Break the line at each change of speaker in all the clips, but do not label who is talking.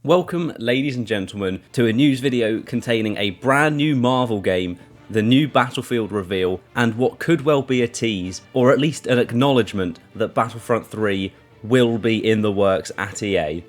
Welcome, ladies and gentlemen, to a news video containing a brand new Marvel game, the new Battlefield reveal, and what could well be a tease, or at least an acknowledgement that Battlefront 3 will be in the works at EA.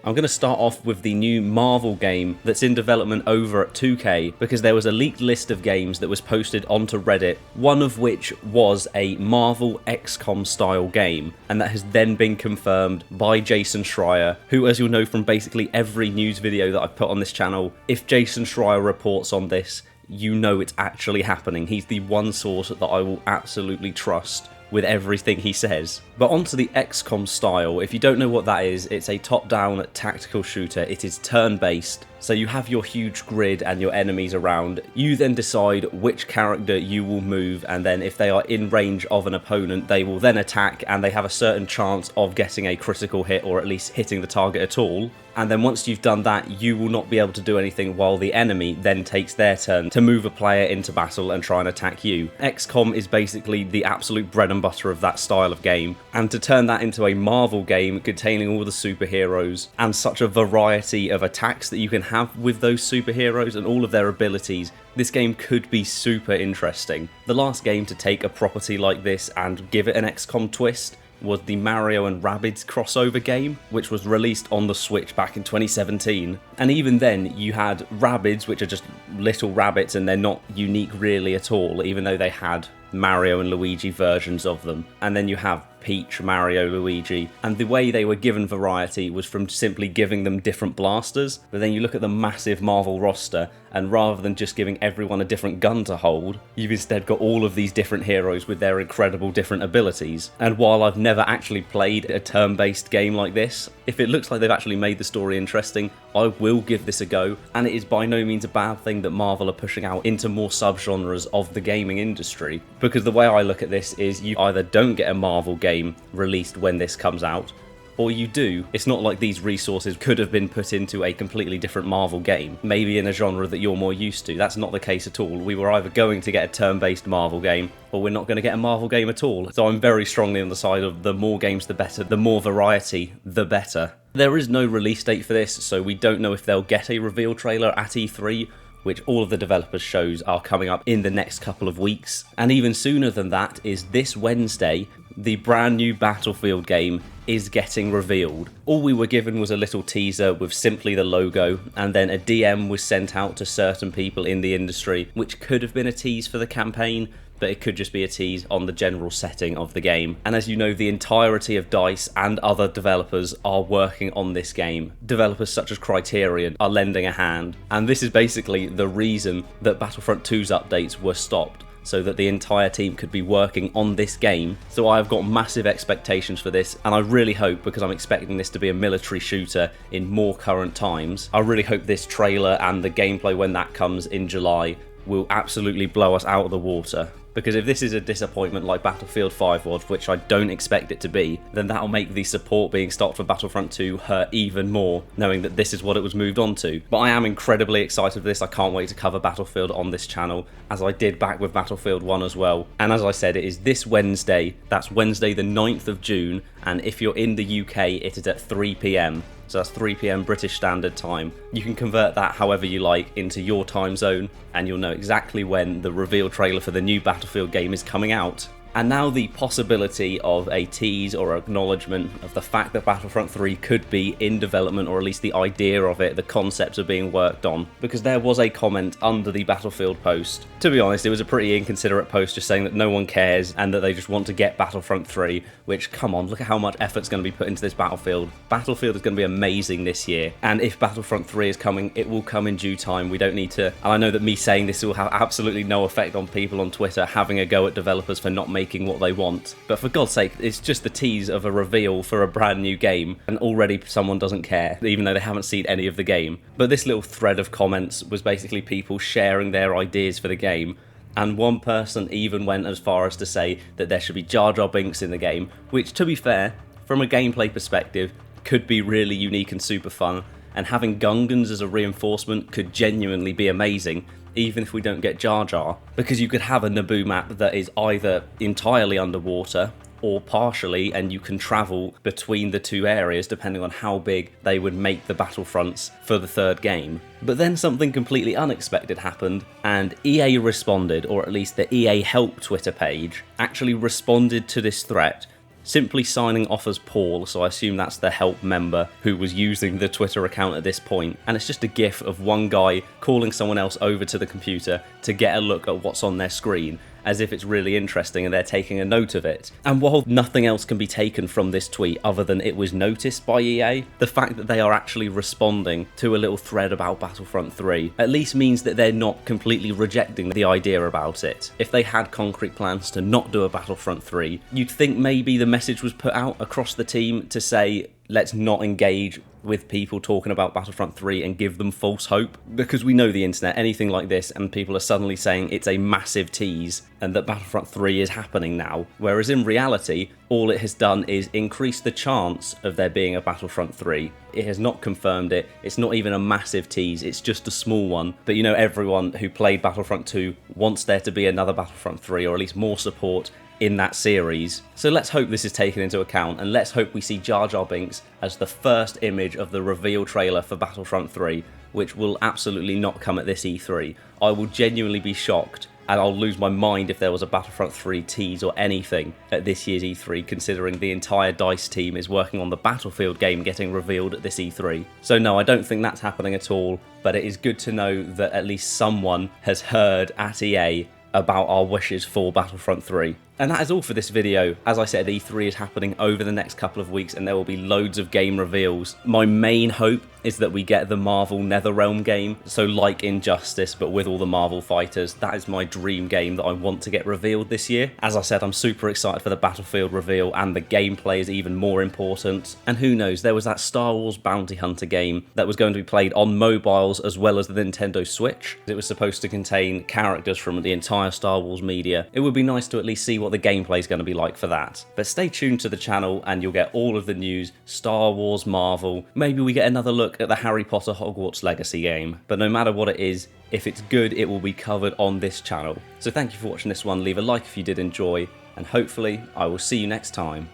I'm going to start off with the new Marvel game that's in development over at 2K, because there was a leaked list of games that was posted onto Reddit, one of which was a Marvel XCOM style game, and that has then been confirmed by Jason Schreier, who, as you'll know from basically every news video that I've put on this channel, if Jason Schreier reports on this, you know it's actually happening. He's the one source that I will absolutely trust with everything he says. But onto the XCOM style, if you don't know what that is, it's a top-down tactical shooter. It is turn-based, so you have your huge grid and your enemies around. You then decide which character you will move, and then if they are in range of an opponent, they will then attack, and they have a certain chance of getting a critical hit, or at least hitting the target at all. And then once you've done that, you will not be able to do anything while the enemy then takes their turn to move a player into battle and try and attack you. XCOM is basically the absolute bread and butter of that style of game, and to turn that into a Marvel game containing all the superheroes and such a variety of attacks that you can have with those superheroes and all of their abilities, this game could be super interesting. The last game to take a property like this and give it an XCOM twist was the Mario and Rabbids crossover game, which was released on the Switch back in 2017. And even then, you had Rabbids, which are just little rabbits, and they're not unique really at all, even though they had Mario and Luigi versions of them. And then you have Peach, Mario, Luigi, and the way they were given variety was from simply giving them different blasters. But then you look at the massive Marvel roster, and rather than just giving everyone a different gun to hold, you've instead got all of these different heroes with their incredible different abilities. And while I've never actually played a turn-based game like this, if it looks like they've actually made the story interesting, I will give this a go. And it is by no means a bad thing that Marvel are pushing out into more subgenres of the gaming industry, because the way I look at this is you either don't get a Marvel game released when this comes out, or you do. It's not like these resources could have been put into a completely different Marvel game, maybe in a genre that you're more used to. That's not the case at all. We were either going to get a turn-based Marvel game, or we're not going to get a Marvel game at all. So I'm very strongly on the side of the more games the better, the more variety the better. There is no release date for this, so we don't know if they'll get a reveal trailer at E3, which all of the developers' shows are coming up in the next couple of weeks. And even sooner than that is this Wednesday, the brand new Battlefield game is getting revealed. All we were given was a little teaser with simply the logo, and then a DM was sent out to certain people in the industry, which could have been a tease for the campaign, but it could just be a tease on the general setting of the game. And as you know, the entirety of DICE and other developers are working on this game. Developers such as Criterion are lending a hand, and this is basically the reason that Battlefront 2's updates were stopped, so that the entire team could be working on this game. So I've got massive expectations for this, and I really hope, because I'm expecting this to be a military shooter in more current times, I really hope this trailer and the gameplay when that comes in July will absolutely blow us out of the water. Because if this is a disappointment like Battlefield 5 was, which I don't expect it to be, then that'll make the support being stopped for Battlefront 2 hurt even more, knowing that this is what it was moved on to. But I am incredibly excited for this. I can't wait to cover Battlefield on this channel, as I did back with Battlefield 1 as well. And as I said, it is this Wednesday. That's Wednesday the 9th of June, and if you're in the UK, it is at 3 PM. So that's 3 PM British Standard Time. You can convert that however you like into your time zone, and you'll know exactly when the reveal trailer for the new Battlefield game is coming out. And now the possibility of a tease or acknowledgement of the fact that Battlefront 3 could be in development, or at least the idea of it, the concepts are being worked on. Because there was a comment under the Battlefield post. To be honest, it was a pretty inconsiderate post just saying that no one cares and that they just want to get Battlefront 3, which, come on, look at how much effort's going to be put into this Battlefield. Battlefield is going to be amazing this year, and if Battlefront 3 is coming, it will come in due time. We don't need to, and I know that me saying this will have absolutely no effect on people on Twitter having a go at developers for not making what they want, but for God's sake, it's just the tease of a reveal for a brand new game, and already someone doesn't care, even though they haven't seen any of the game. But this little thread of comments was basically people sharing their ideas for the game, and one person even went as far as to say that there should be Jar Jar Binks in the game, which, to be fair, from a gameplay perspective, could be really unique and super fun, and having Gungans as a reinforcement could genuinely be amazing, even if we don't get Jar Jar, because you could have a Naboo map that is either entirely underwater or partially, and you can travel between the two areas depending on how big they would make the battlefronts for the third game. But then something completely unexpected happened, and EA responded, or at least the EA Help Twitter page actually responded to this threat, simply signing off as Paul, so I assume that's the help member who was using the Twitter account at this point. And it's just a gif of one guy calling someone else over to the computer to get a look at what's on their screen, as if it's really interesting and they're taking a note of it. And while nothing else can be taken from this tweet other than it was noticed by EA, the fact that they are actually responding to a little thread about Battlefront 3 at least means that they're not completely rejecting the idea about it. If they had concrete plans to not do a Battlefront 3, you'd think maybe the message was put out across the team to say, let's not engage with people talking about Battlefront 3 and give them false hope, because we know the internet, anything like this and people are suddenly saying it's a massive tease and that Battlefront 3 is happening now, whereas in reality all it has done is increase the chance of there being a Battlefront 3. It has not confirmed it, it's not even a massive tease, it's just a small one, but you know, everyone who played Battlefront 2 wants there to be another Battlefront 3, or at least more support in that series. So let's hope this is taken into account, and let's hope we see Jar Jar Binks as the first image of the reveal trailer for Battlefront 3, which will absolutely not come at this E3. I will genuinely be shocked, and I'll lose my mind if there was a Battlefront 3 tease or anything at this year's E3, considering the entire DICE team is working on the Battlefield game getting revealed at this E3. So no, I don't think that's happening at all, but it is good to know that at least someone has heard at EA about our wishes for Battlefront 3. And that is all for this video. As I said, E3 is happening over the next couple of weeks and there will be loads of game reveals. My main hope is that we get the Marvel NetherRealm game, so like Injustice but with all the Marvel fighters. That is my dream game that I want to get revealed this year. As I said, I'm super excited for the Battlefield reveal, and the gameplay is even more important. And who knows, there was that Star Wars Bounty Hunter game that was going to be played on mobiles as well as the Nintendo Switch. It was supposed to contain characters from the entire Star Wars media. It would be nice to at least see what the gameplay is going to be like for that. But stay tuned to the channel and you'll get all of the news, Star Wars, Marvel. Maybe we get another look at the Harry Potter Hogwarts Legacy game. But no matter what it is, if it's good, it will be covered on this channel. So thank you for watching this one. Leave a like if you did enjoy, and hopefully I will see you next time.